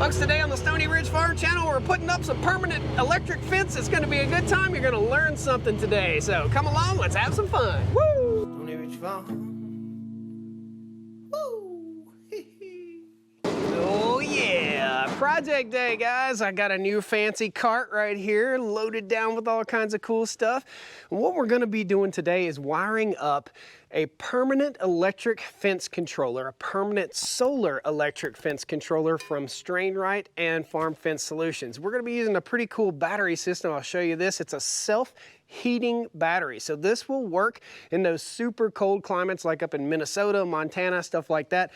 Folks, today on the Stoney Ridge Farm Channel, we're putting up some permanent electric fence. It's going to be a good time. You're going to learn something today. So come along, let's have some fun. Woo! Stoney Ridge Farm. Oh yeah, project day, guys. I got a new fancy cart right here loaded down with all kinds of cool stuff. And what we're going to be doing today is wiring up a permanent electric fence controller, a permanent solar electric fence controller from Stoney and Farm Fence Solutions. We're going to be using a pretty cool battery system. I'll show you this. It's a self-heating battery. So this will work in those super cold climates like up in Minnesota, Montana, stuff like that.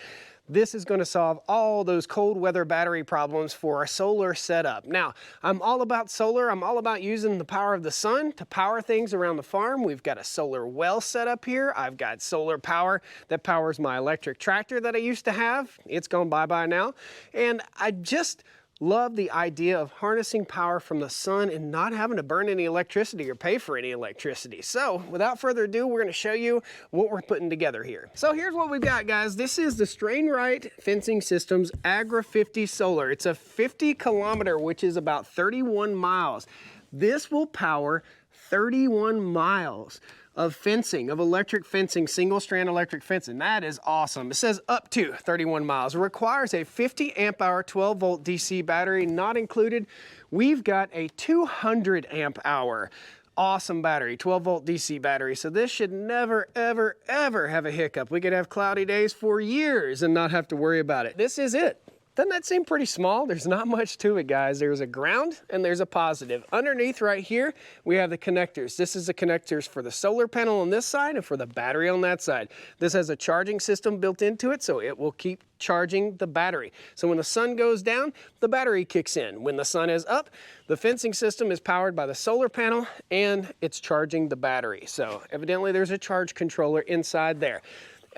This is going to solve all those cold weather battery problems for a solar setup. Now, I'm all about solar. I'm all about using the power of the sun to power things around the farm. We've got a solar well set up here. I've got solar power that powers my electric tractor that I used to have. It's gone bye-bye now. And I just love the idea of harnessing power from the sun and not having to burn any electricity or pay for any electricity. So without further ado, we're going to show you what we're putting together here. So here's what we've got, guys. This is the Stoney Fencing Systems Agri 50 Solar. It's a 50 kilometer, which is about 31 miles. This will power 31 miles of fencing, of electric fencing, single strand electric fencing. That is awesome. It says up to 31 miles. It requires a 50 amp hour, 12 volt DC battery, not included. We've got a 200 amp hour awesome battery, 12 volt DC battery. So this should never, ever, ever have a hiccup. We could have cloudy days for years and not have to worry about it. This is it. Doesn't that seem pretty small? There's not much to it, guys. There's a ground and there's a positive. Underneath right here, we have the connectors. This is the connectors for the solar panel on this side and for the battery on that side. This has a charging system built into it, so it will keep charging the battery. So when the sun goes down, the battery kicks in. When the sun is up, the fencing system is powered by the solar panel and it's charging the battery. So evidently there's a charge controller inside there.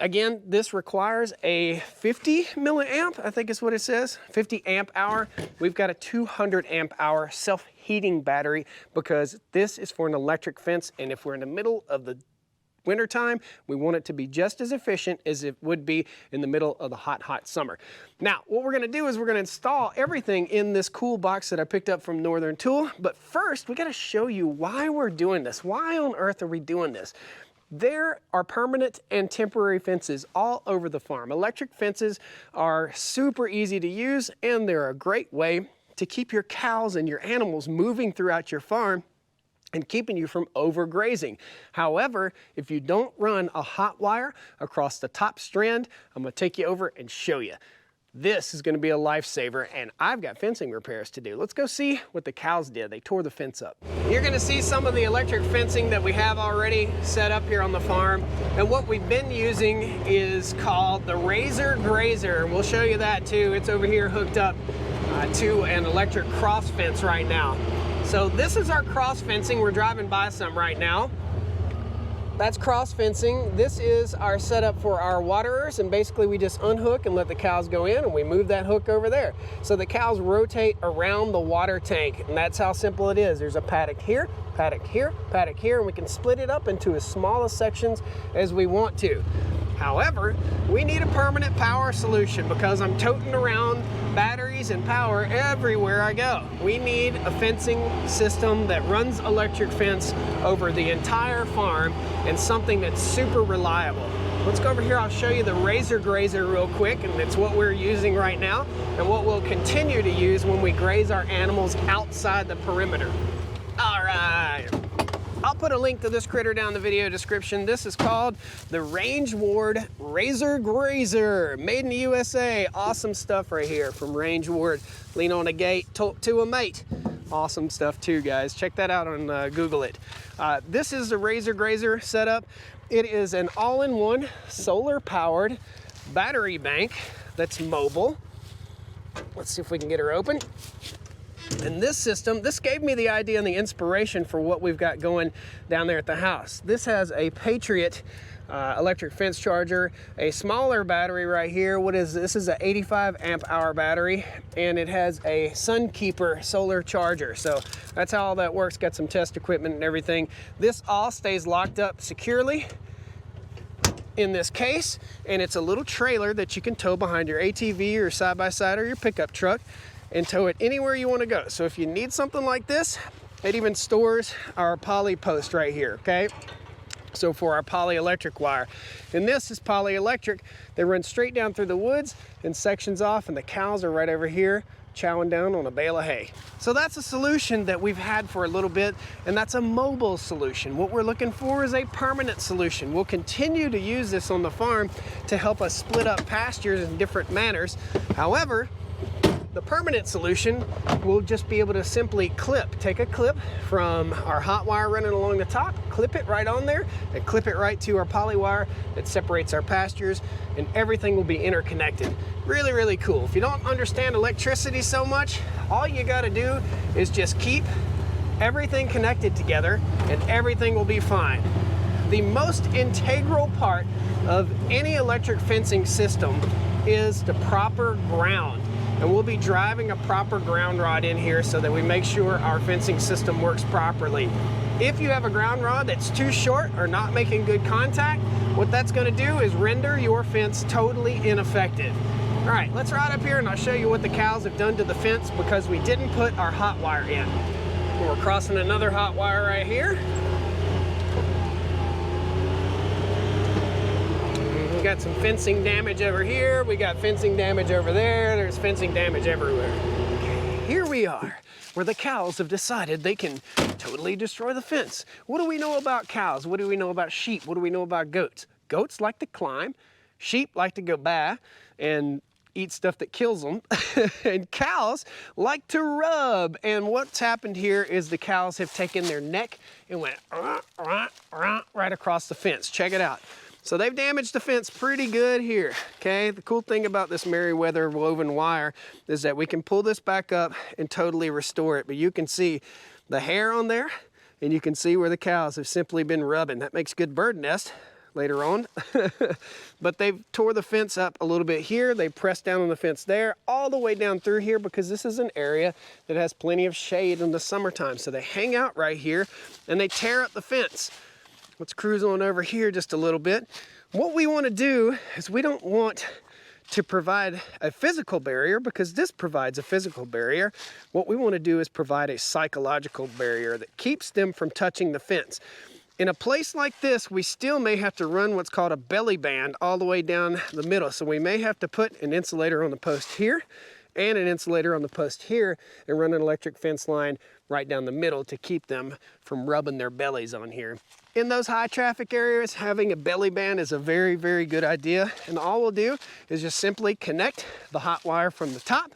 Again, this requires a 50 milliamp, I think is what it says, 50 amp hour. We've got a 200 amp hour self-heating battery because this is for an electric fence, and if we're in the middle of the winter time, we want it to be just as efficient as it would be in the middle of the hot summer. Now, what we're gonna do is we're gonna install everything in this cool box that I picked up from Northern Tool, but first we gotta show you why we're doing this. Why on earth are we doing this? There are permanent and temporary fences all over the farm. Electric fences are super easy to use, and they're a great way to keep your cows and your animals moving throughout your farm and keeping you from overgrazing. However, if you don't run a hot wire across the top strand, I'm gonna take you over and show you. This is gonna be a lifesaver, and I've got fencing repairs to do. Let's go see what the cows did. They tore the fence up. You're gonna see some of the electric fencing that we have already set up here on the farm. And what we've been using is called the Razor Grazer. We'll show you that too. It's over here hooked up to an electric cross fence right now. So this is our cross fencing. We're driving by some right now. That's cross fencing. This is our setup for our waterers, and basically we just unhook and let the cows go in, and we move that hook over there. So the cows rotate around the water tank, and that's how simple it is. There's a paddock here, paddock here, paddock here, and we can split it up into as small a sections as we want to. However, we need a permanent power solution because I'm toting around batteries and power everywhere I go. We need a fencing system that runs electric fence over the entire farm and something that's super reliable. Let's go over here. I'll show you the Razor Grazer real quick, and it's what we're using right now and what we'll continue to use when we graze our animals outside the perimeter. All right. I'll put a link to this critter down in the video description. This is called the Range Ward Razor Grazer, made in the USA. Awesome stuff right here from Range Ward. Lean on a gate, talk to a mate. Awesome stuff too, guys. Check that out on Google it. This is the Razor Grazer setup. It is an all-in-one solar-powered battery bank that's mobile. Let's see if we can get her open. And this system, this gave me the idea and the inspiration for what we've got going down there at the house. This has a Patriot electric fence charger, a smaller battery right here. What is this? This is an 85 amp hour battery, and it has a Sunkeeper solar charger. So that's how all that works. Got some test equipment and everything. This all stays locked up securely in this case, and it's a little trailer that you can tow behind your ATV or side-by-side or your pickup truck. and tow it anywhere you want to go. So if you need something like this, it even stores our poly post right here, okay? So for our polyelectric wire. And this is polyelectric. They run straight down through the woods and sections off, and the cows are right over here chowing down on a bale of hay. So that's a solution that we've had for a little bit, and that's a mobile solution. What we're looking for is a permanent solution. We'll continue to use this on the farm to help us split up pastures in different manners. However, the permanent solution will just be able to simply take a clip from our hot wire running along the top, clip it right on there, and clip it right to our poly wire that separates our pastures, and everything will be interconnected. Really, really cool. If you don't understand electricity so much, all you gotta do is just keep everything connected together and everything will be fine. The most integral part of any electric fencing system is the proper ground. And we'll be driving a proper ground rod in here so that we make sure our fencing system works properly. If you have a ground rod that's too short or not making good contact, what that's gonna do is render your fence totally ineffective. All right, let's ride up here and I'll show you what the cows have done to the fence because we didn't put our hot wire in. We're crossing another hot wire right here. We got some fencing damage over here. We got fencing damage over there. There's fencing damage everywhere. Okay, here we are, where the cows have decided they can totally destroy the fence. What do we know about cows? What do we know about sheep? What do we know about goats? Goats like to climb. Sheep like to go by and eat stuff that kills them. And cows like to rub. And what's happened here is the cows have taken their neck and went right across the fence. Check it out. So they've damaged the fence pretty good here, okay? The cool thing about this Merriweather woven wire is that we can pull this back up and totally restore it. But you can see the hair on there, and you can see where the cows have simply been rubbing. That makes good bird nest later on. But they've tore the fence up a little bit here. They pressed down on the fence there, all the way down through here because this is an area that has plenty of shade in the summertime. So they hang out right here, and they tear up the fence. Let's cruise on over here just a little bit. What we want to do is we don't want to provide a physical barrier because this provides a physical barrier. What we want to do is provide a psychological barrier that keeps them from touching the fence. In a place like this, we still may have to run what's called a belly band all the way down the middle. So we may have to put an insulator on the post here and an insulator on the post here and run an electric fence line right down the middle to keep them from rubbing their bellies on here. In those high traffic areas, having a belly band is a very, very good idea. And all we'll do is just simply connect the hot wire from the top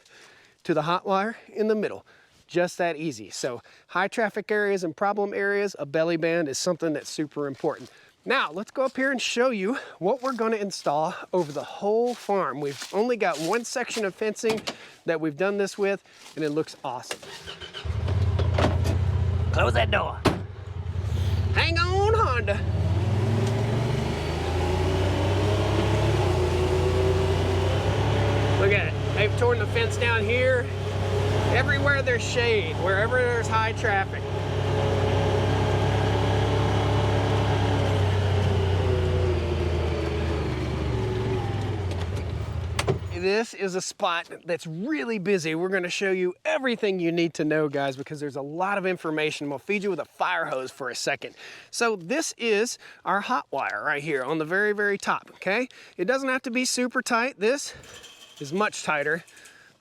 to the hot wire in the middle. Just that easy. So high traffic areas and problem areas, a belly band is something that's super important. Now, let's go up here and show you what we're going to install over the whole farm. We've only got one section of fencing that we've done this with, and it looks awesome. Close that door. Hang on, Honda. Look at it. They've torn the fence down here. Everywhere there's shade, wherever there's high traffic. This is a spot that's really busy. We're gonna show you everything you need to know, guys, because there's a lot of information. We'll feed you with a fire hose for a second. So this is our hot wire right here on the very, very top, okay? It doesn't have to be super tight. This is much tighter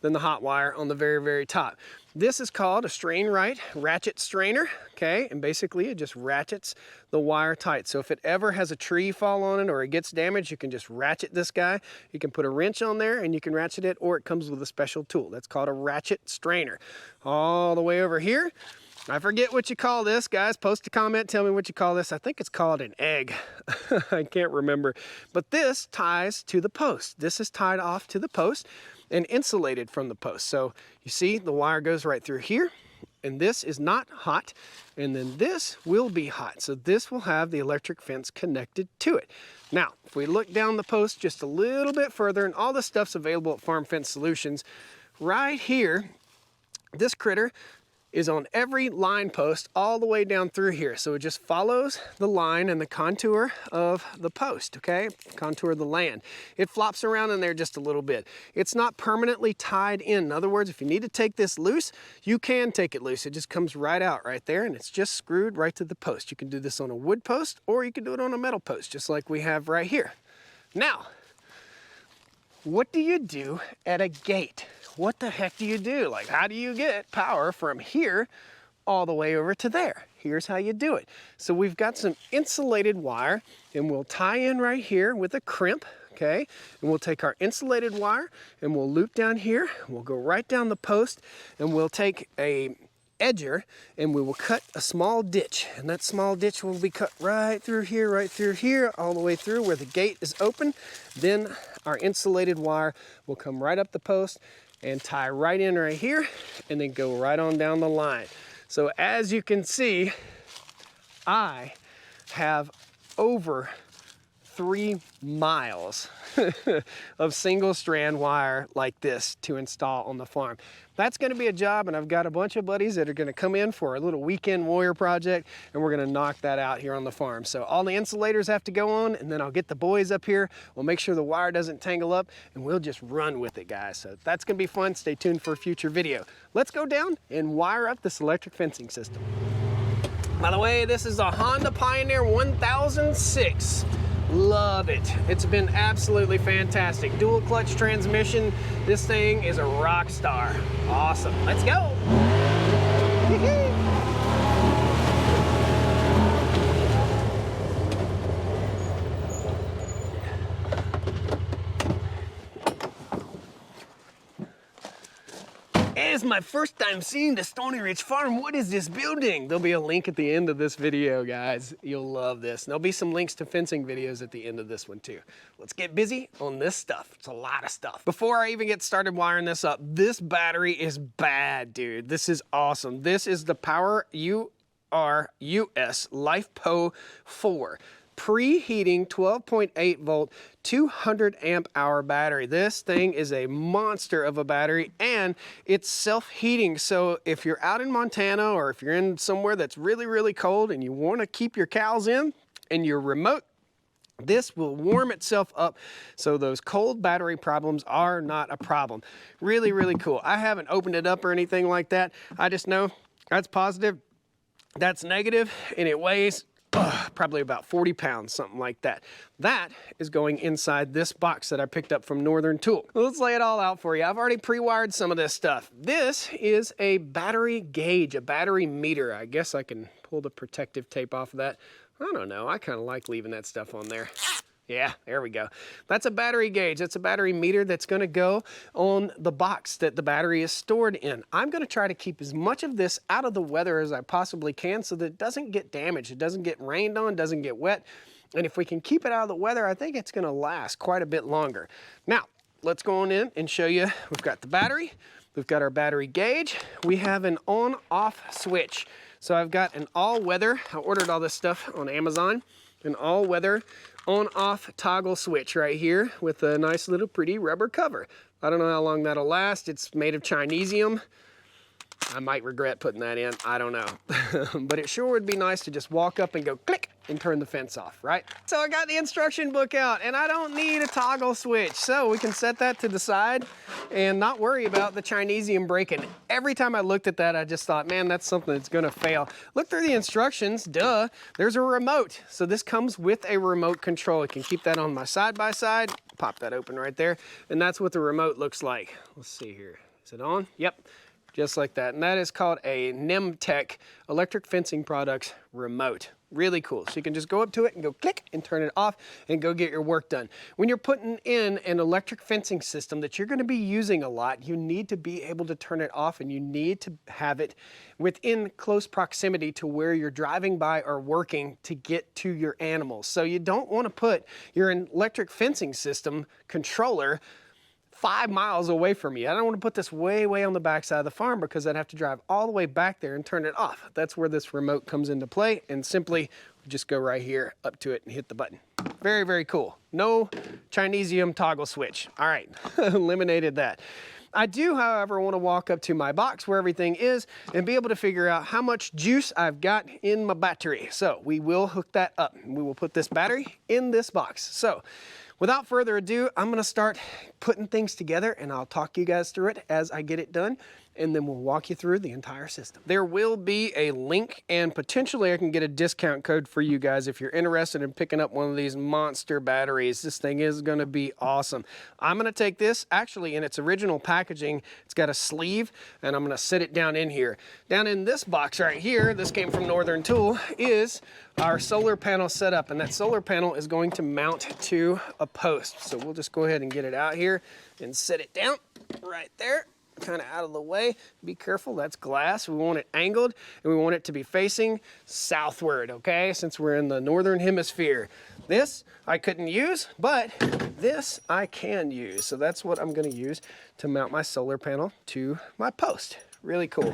than the hot wire on the very, very top. This is called a strain right ratchet strainer, okay? And basically it just ratchets the wire tight. So if it ever has a tree fall on it or it gets damaged, you can just ratchet this guy. You can put a wrench on there and you can ratchet it, or it comes with a special tool. That's called a ratchet strainer. All the way over here, I forget what you call this, guys. Post a comment, tell me what you call this. I think it's called an egg. I can't remember. But this ties to the post. This is tied off to the post and insulated from the post. So you see the wire goes right through here, and this is not hot, and then this will be hot. So this will have the electric fence connected to it. Now, if we look down the post just a little bit further, and all this stuff's available at Farm Fence Solutions, right here, this critter is on every line post all the way down through here. So it just follows the line and the contour of the post, okay? Contour of the land. It flops around in there just a little bit. It's not permanently tied in. In other words, if you need to take this loose, you can take it loose. It just comes right out right there, and it's just screwed right to the post. You can do this on a wood post, or you can do it on a metal post, just like we have right here. Now, what do you do at a gate? What the heck do you do? Like, how do you get power from here all the way over to there? Here's how you do it. So we've got some insulated wire, and we'll tie in right here with a crimp, okay? And we'll take our insulated wire, and we'll loop down here. We'll go right down the post, and we'll take a edger, and we will cut a small ditch. And that small ditch will be cut right through here, all the way through where the gate is open. Then our insulated wire will come right up the post and tie right in right here, and then go right on down the line. So as you can see, I have over 3 miles of single strand wire like this to install on the farm. That's gonna be a job, and I've got a bunch of buddies that are gonna come in for a little weekend warrior project, and we're gonna knock that out here on the farm. So all the insulators have to go on, and then I'll get the boys up here. We'll make sure the wire doesn't tangle up, and we'll just run with it, guys. So that's gonna be fun. Stay tuned for a future video. Let's go down and wire up this electric fencing system. By the way, this is a Honda Pioneer 1006. Love it. It's been absolutely fantastic. Dual clutch transmission. This thing is a rock star. Awesome. Let's go. It's my first time seeing the Stoney Ridge Farm. What is this building? There'll be a link at the end of this video, guys. You'll love this. There'll be some links to fencing videos at the end of this one too. Let's get busy on this stuff. It's a lot of stuff. Before I even get started wiring this up, this battery is bad, dude. This is awesome. This is the Power US LifePo 4. Preheating 12.8 volt, 200 amp hour battery. This thing is a monster of a battery, and it's self-heating. So if you're out in Montana, or if you're in somewhere that's really, really cold and you want to keep your cows in and you're remote, this will warm itself up, so those cold battery problems are not a problem. Really, really cool. I haven't opened it up or anything like that. I just know that's positive, that's negative, and it weighs probably about 40 pounds, something like that. That is going inside this box that I picked up from Northern Tool. Let's lay it all out for you. I've already pre-wired some of this stuff. This is a battery gauge, a battery meter. I guess I can pull the protective tape off of that. I don't know. I kind of like leaving that stuff on there. Yeah, there we go. That's a battery gauge. That's a battery meter that's going to go on the box that the battery is stored in. I'm going to try to keep as much of this out of the weather as I possibly can so that it doesn't get damaged. It doesn't get rained on, doesn't get wet. And if we can keep it out of the weather, I think it's going to last quite a bit longer. Now, let's go on in and show you. We've got the battery. We've got our battery gauge. We have an on-off switch. So I've got an all-weather. I ordered all this stuff on Amazon. An all-weather on-off toggle switch right here with a nice little pretty rubber cover. I don't know how long that'll last. It's made of Chinesium. I might regret putting that in. I don't know. But it sure would be nice to just walk up and go click and turn the fence off, right? So I got the instruction book out, and I don't need a toggle switch. So we can set that to the side and not worry about the Chinesium breaking. Every time I looked at that, I just thought, man, that's something that's gonna fail. Look through the instructions, duh. There's a remote. So this comes with a remote control. I can keep that on my side-by-side, pop that open right there, and that's what the remote looks like. Let's see here. Is it on? Yep. Just like that. And that is called a Nemtech Electric Fencing Products remote. Really cool. So you can just go up to it and go click and turn it off and go get your work done. When you're putting in an electric fencing system that you're going to be using a lot, you need to be able to turn it off, and you need to have it within close proximity to where you're driving by or working to get to your animals. So you don't want to put your electric fencing system controller 5 miles away from you. I don't want to put this way on the back side of the farm, because I'd have to drive all the way back there and turn it off. That's where this remote comes into play, and simply just go right here up to it and hit the button. Very, very cool. No Chinesium toggle switch. All right, eliminated that. I do, however, want to walk up to my box where everything is and be able to figure out how much juice I've got in my battery. So we will hook that up. We will put this battery in this box. So without further ado, I'm going to start putting things together, and I'll talk you guys through it as I get it done, and then we'll walk you through the entire system. There will be a link, and potentially I can get a discount code for you guys if you're interested in picking up one of these monster batteries. This thing is going to be awesome. I'm going to take this, actually in its original packaging, it's got a sleeve, and I'm going to sit it down in here. Down in this box right here, this came from Northern Tool, is our solar panel setup, and that solar panel is going to mount to a post. So we'll just go ahead and get it out here and set it down right there, kind of out of the way. Be careful, that's glass. We want it angled, and we want it to be facing southward, okay, since we're in the northern hemisphere. This I couldn't use, but this I can use. So that's what I'm going to use to mount my solar panel to my post. Really cool.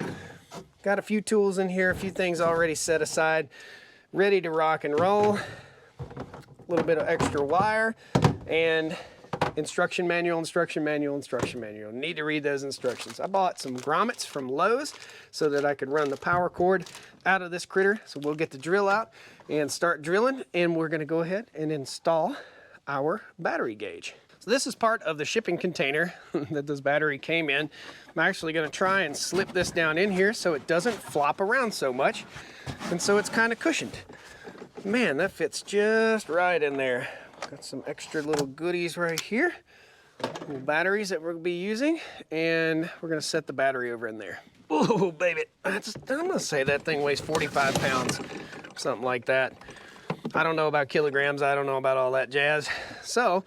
Got a few tools in here, a few things already set aside, ready to rock and roll. A little bit of extra wire and instruction manual. Need to read those instructions. I bought some grommets from Lowe's so that I could run the power cord out of this critter. So we'll get the drill out and start drilling, and we're going to go ahead and install our battery gauge. So this is part of the shipping container that this battery came in. I'm actually going to try and slip this down in here so it doesn't flop around so much, and so it's kind of cushioned. Man, that fits just right in there. Got some extra little goodies right here, little batteries that we'll be using, and we're going to set the battery over in there. Oh, baby, I'm going to say that thing weighs 45 pounds, something like that. I don't know about kilograms. I don't know about all that jazz. So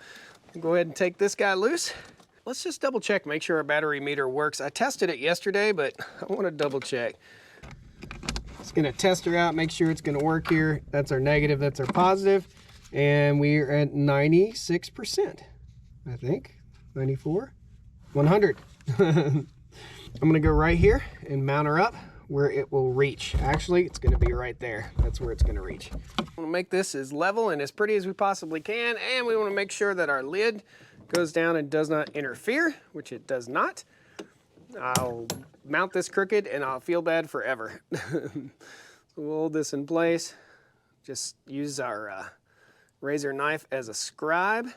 go ahead and take this guy loose. Let's just double check, make sure our battery meter works. I tested it yesterday, but I want to double check. Just going to test her out, make sure it's going to work here. That's our negative, that's our positive. And we're at 96%, I think. 94, 100. I'm gonna go right here and mount her up where it will reach. Actually, it's gonna be right there. That's where it's gonna reach. I wanna make this as level and as pretty as we possibly can, and we wanna make sure that our lid goes down and does not interfere, which it does not. I'll mount this crooked and I'll feel bad forever. So we'll hold this in place. Just use our razor knife as a scribe.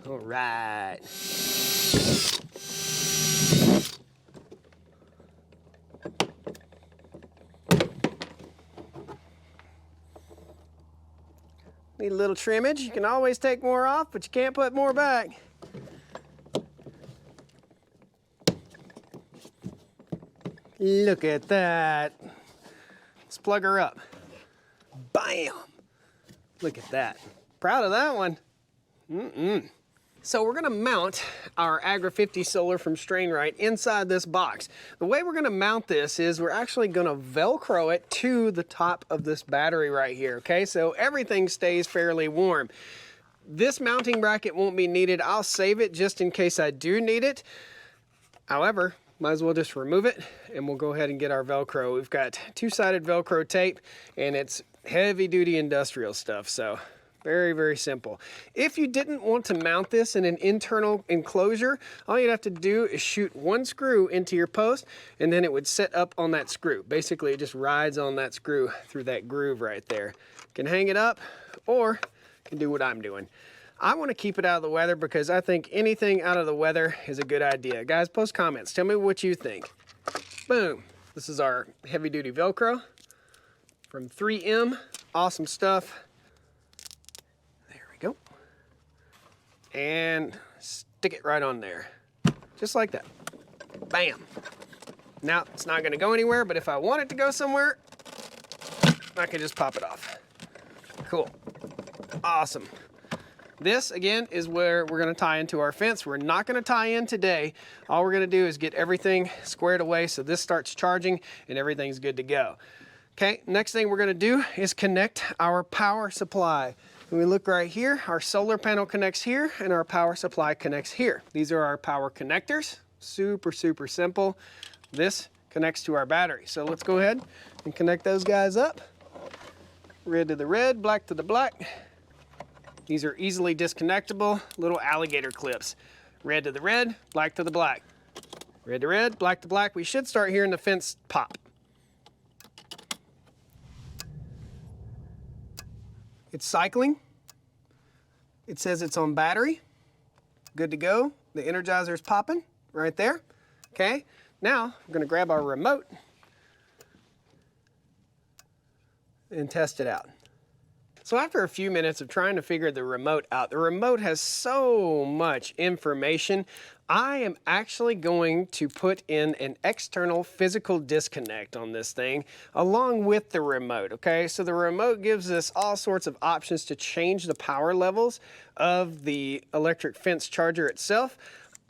All right. Need a little trimmage. You can always take more off, but you can't put more back. Look at that. Let's plug her up. Bam! Look at that. Proud of that one. So we're gonna mount our Agra 50 Solar from Strainrite inside this box. The way we're gonna mount this is we're actually gonna Velcro it to the top of this battery right here, okay? So everything stays fairly warm. This mounting bracket won't be needed. I'll save it just in case I do need it. However, might as well just remove it and we'll go ahead and get our Velcro. We've got two-sided Velcro tape and it's heavy-duty industrial stuff, so very, very simple. If you didn't want to mount this in an internal enclosure, all you'd have to do is shoot one screw into your post and then it would set up on that screw. Basically, it just rides on that screw through that groove right there. You can hang it up or you can do what I'm doing. I want to keep it out of the weather because I think anything out of the weather is a good idea. Guys, post comments. Tell me what you think. Boom. This is our heavy-duty Velcro from 3M. Awesome stuff. There we go. And stick it right on there. Just like that. Bam. Now, it's not going to go anywhere, but if I want it to go somewhere, I can just pop it off. Cool. Awesome. This, again, is where we're going to tie into our fence. We're not going to tie in today. All we're going to do is get everything squared away so this starts charging and everything's good to go. Okay, next thing we're going to do is connect our power supply. When we look right here, our solar panel connects here and our power supply connects here. These are our power connectors. Super, super simple. This connects to our battery. So let's go ahead and connect those guys up. red to the red, black to the black. These are easily disconnectable little alligator clips. Red to the red, black to the black. Red to red, black to black. We should start hearing the fence pop. It's cycling. It says it's on battery. Good to go. The Energizer's popping right there. Okay, now we're gonna grab our remote and test it out. So after a few minutes of trying to figure the remote out, the remote has so much information. I am actually going to put in an external physical disconnect on this thing along with the remote, okay? So the remote gives us all sorts of options to change the power levels of the electric fence charger itself.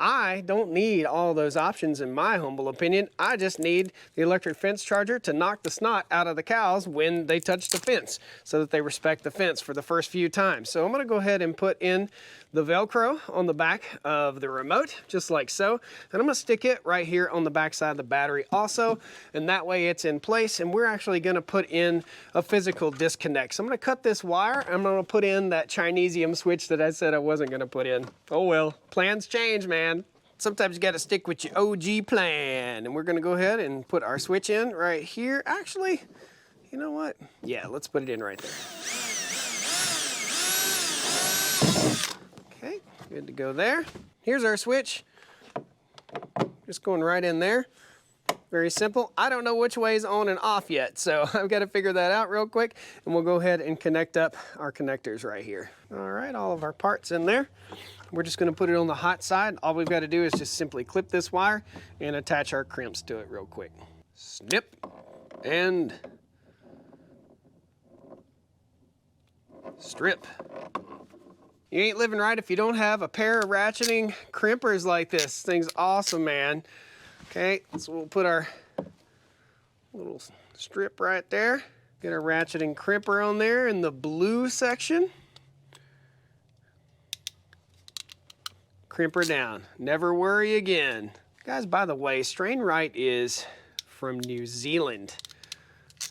I don't need all those options in my humble opinion. I just need the electric fence charger to knock the snot out of the cows when they touch the fence so that they respect the fence for the first few times. So I'm gonna go ahead and put in the Velcro on the back of the remote, just like so. And I'm gonna stick it right here on the back side of the battery also, and that way it's in place, and we're actually gonna put in a physical disconnect. So I'm gonna cut this wire, and I'm gonna put in that Chinesium switch that I said I wasn't gonna put in. Oh well, plans change, man. Sometimes you gotta stick with your OG plan. And we're gonna go ahead and put our switch in right here. Actually, you know what? Yeah, let's put it in right there. Okay, good to go there. Here's our switch. Just going right in there. Very simple. I don't know which way is on and off yet, so I've got to figure that out real quick, and we'll go ahead and connect up our connectors right here. All right, all of our parts in there. We're just going to put it on the hot side. All we've got to do is just simply clip this wire and attach our crimps to it real quick. Snip and strip. You ain't living right if you don't have a pair of ratcheting crimpers like this. This thing's awesome, man. Okay, so we'll put our little strip right there. Get our ratcheting crimper on there in the blue section. Crimper down. Never worry again. Guys, by the way, Strainwright is from New Zealand.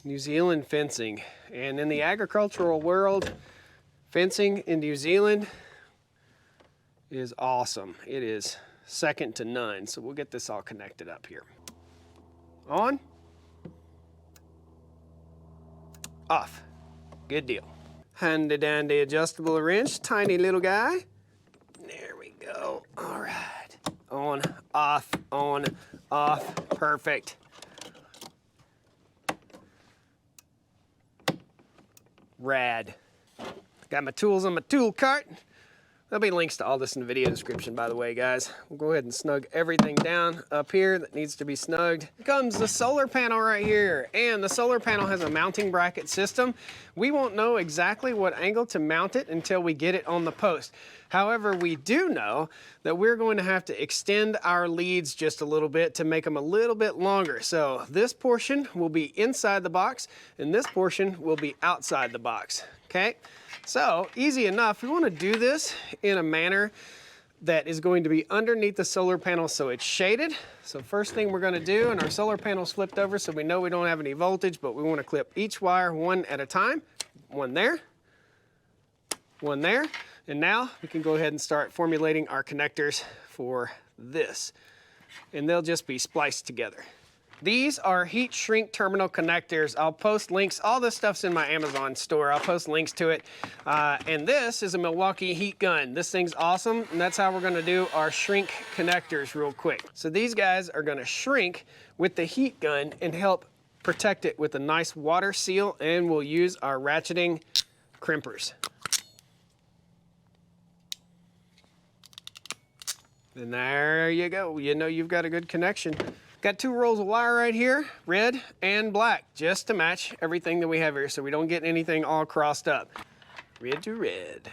New Zealand fencing. And in the agricultural world, fencing in New Zealand is awesome. It is second to none. So we'll get this all connected up here. On. Off. Good deal. Handy dandy adjustable wrench, tiny little guy. There we go. All right. On, off, perfect. Rad. Got my tools on my tool cart. There'll be links to all this in the video description, by the way, guys. We'll go ahead and snug everything down up here that needs to be snugged. Here comes the solar panel right here, and the solar panel has a mounting bracket system. We won't know exactly what angle to mount it until we get it on the post. However, we do know that we're going to have to extend our leads just a little bit to make them a little bit longer. So this portion will be inside the box, and this portion will be outside the box, okay? So, easy enough. We want to do this in a manner that is going to be underneath the solar panel so it's shaded. So first thing we're going to do, and our solar panel's flipped over so we know we don't have any voltage, but we want to clip each wire one at a time. One there, and now we can go ahead and start formulating our connectors for this. And they'll just be spliced together. These are heat shrink terminal connectors. I'll post links. All this stuff's in my Amazon store. I'll post links to it. And this is a Milwaukee heat gun. This thing's awesome, and that's how we're gonna do our shrink connectors real quick. So these guys are gonna shrink with the heat gun and help protect it with a nice water seal, and we'll use our ratcheting crimpers. And there you go. You know you've got a good connection. Got two rolls of wire right here, red and black, just to match everything that we have here so we don't get anything all crossed up. Red to red.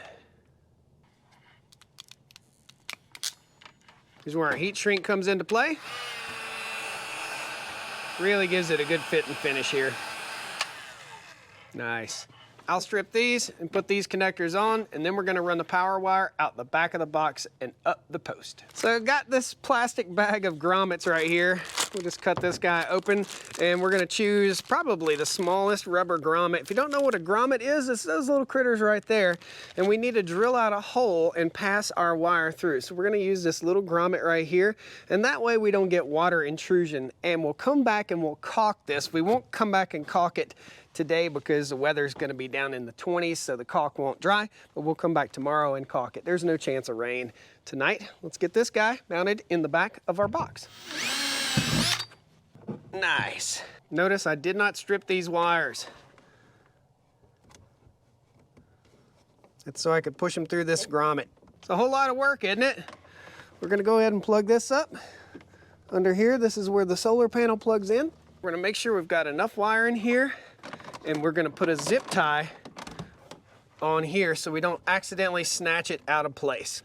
Here's where our heat shrink comes into play. Really gives it a good fit and finish here. Nice. I'll strip these and put these connectors on, and then we're gonna run the power wire out the back of the box and up the post. So I've got this plastic bag of grommets right here. We'll just cut this guy open, and we're gonna choose probably the smallest rubber grommet. If you don't know what a grommet is, it's those little critters right there, and we need to drill out a hole and pass our wire through. So we're gonna use this little grommet right here, and that way we don't get water intrusion. And we'll come back and we'll caulk this. We won't come back and caulk it today because the weather's going to be down in the 20s, so the caulk won't dry, but we'll come back tomorrow and caulk it. There's no chance of rain tonight. Let's get this guy mounted in the back of our box. Nice. Notice I did not strip these wires. That's so I could push them through this grommet. It's a whole lot of work, isn't it? We're going to go ahead and plug this up. Under here, this is where the solar panel plugs in. We're going to make sure we've got enough wire in here, and we're gonna put a zip tie on here so we don't accidentally snatch it out of place.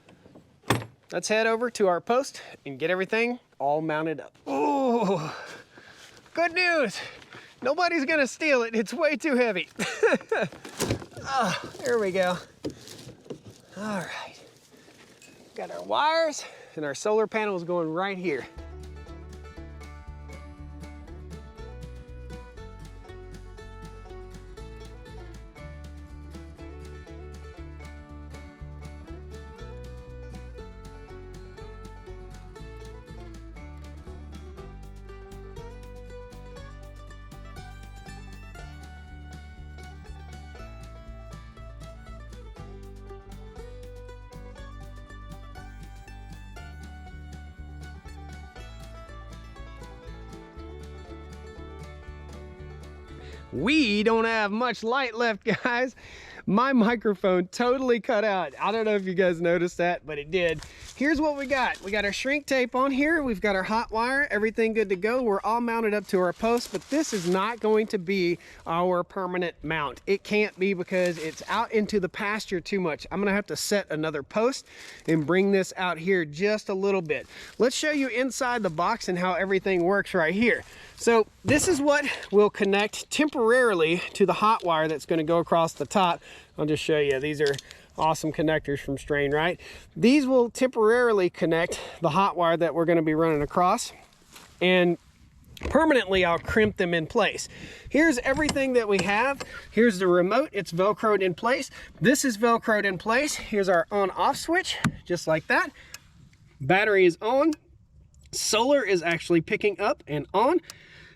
Let's head over to our post and get everything all mounted up. Oh, good news. Nobody's gonna steal it. It's way too heavy. Oh, there we go. All right. Got our wires, and our solar panel is going right here. We don't have much light left, guys. My microphone totally cut out. I don't know if you guys noticed that, but it did. Here's what we got. We got our shrink tape on here. We've got our hot wire, everything good to go. We're all mounted up to our post, but this is not going to be our permanent mount. It can't be because it's out into the pasture too much. I'm gonna have to set another post and bring this out here just a little bit. Let's show you inside the box and how everything works right here. So this is what will connect temporarily to the hot wire that's going to go across the top. I'll just show you. These are awesome connectors from Strain, right? These will temporarily connect the hot wire that we're going to be running across, and permanently I'll crimp them in place. Here's everything that we have. Here's the remote. It's Velcroed in place. This is Velcroed in place. Here's our on-off switch, just like that. Battery is on. Solar is actually picking up and on,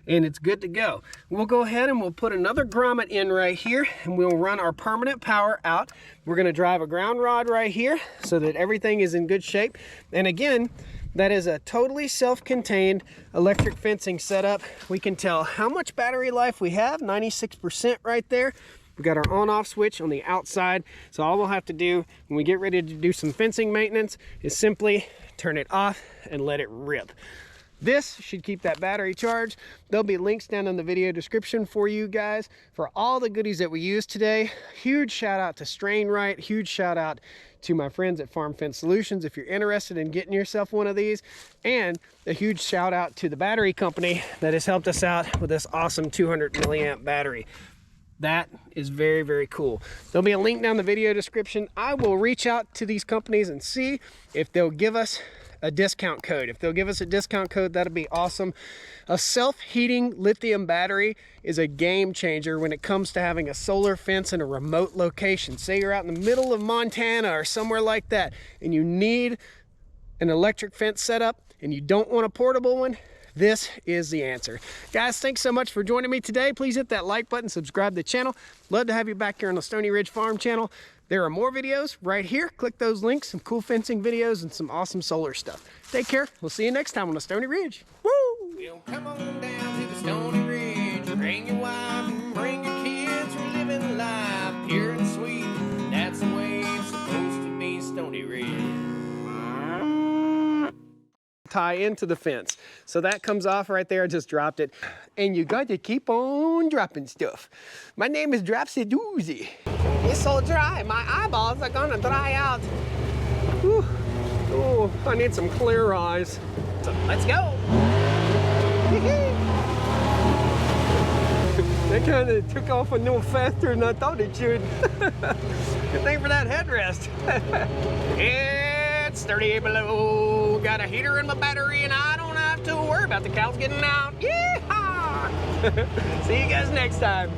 and it's good to go. We'll go ahead and we'll put another grommet in right here, and we'll run our permanent power out. We're gonna drive a ground rod right here so that everything is in good shape. And again, that is a totally self-contained electric fencing setup. We can tell how much battery life we have, 96% right there. We got our on-off switch on the outside. So all we'll have to do when we get ready to do some fencing maintenance is simply turn it off and let it rip. This should keep that battery charged. There'll be links down in the video description for you guys for all the goodies that we used today. Huge shout out to Strain Right. Huge shout out to my friends at Farm Fence Solutions if you're interested in getting yourself one of these. And a huge shout out to the battery company that has helped us out with this awesome 200 milliamp battery. That is very, very cool. There'll be a link down in the video description. I will reach out to these companies and see if they'll give us a discount code. If they'll give us a discount code, that'd be awesome. A self-heating lithium battery is a game changer when it comes to having a solar fence in a remote location. Say you're out in the middle of Montana or somewhere like that, and you need an electric fence set up and you don't want a portable one, this is the answer. Guys, thanks so much for joining me today. Please hit that like button, subscribe to the channel. Love to have you back here on the Stoney Ridge Farm channel. There are more videos right here. Click those links, some cool fencing videos and some awesome solar stuff. Take care. We'll see you next time on the Stoney Ridge. Woo! Well, come on down to the Stoney Ridge. Bring your wife and bring your kids. We're living life pure and sweet. That's the way it's supposed to be, Stoney Ridge. Tie into the fence. So that comes off right there. I just dropped it. And you got to keep on dropping stuff. My name is Dropsy Doozy. It's so dry, my eyeballs are gonna dry out. Whew. Oh, I need some clear eyes. So let's go. That kind of took off a little faster than I thought it should. Good thing for that headrest. It's 38 below. Got a heater in my battery and I don't have to worry about the cows getting out. Yeehaw! See you guys next time.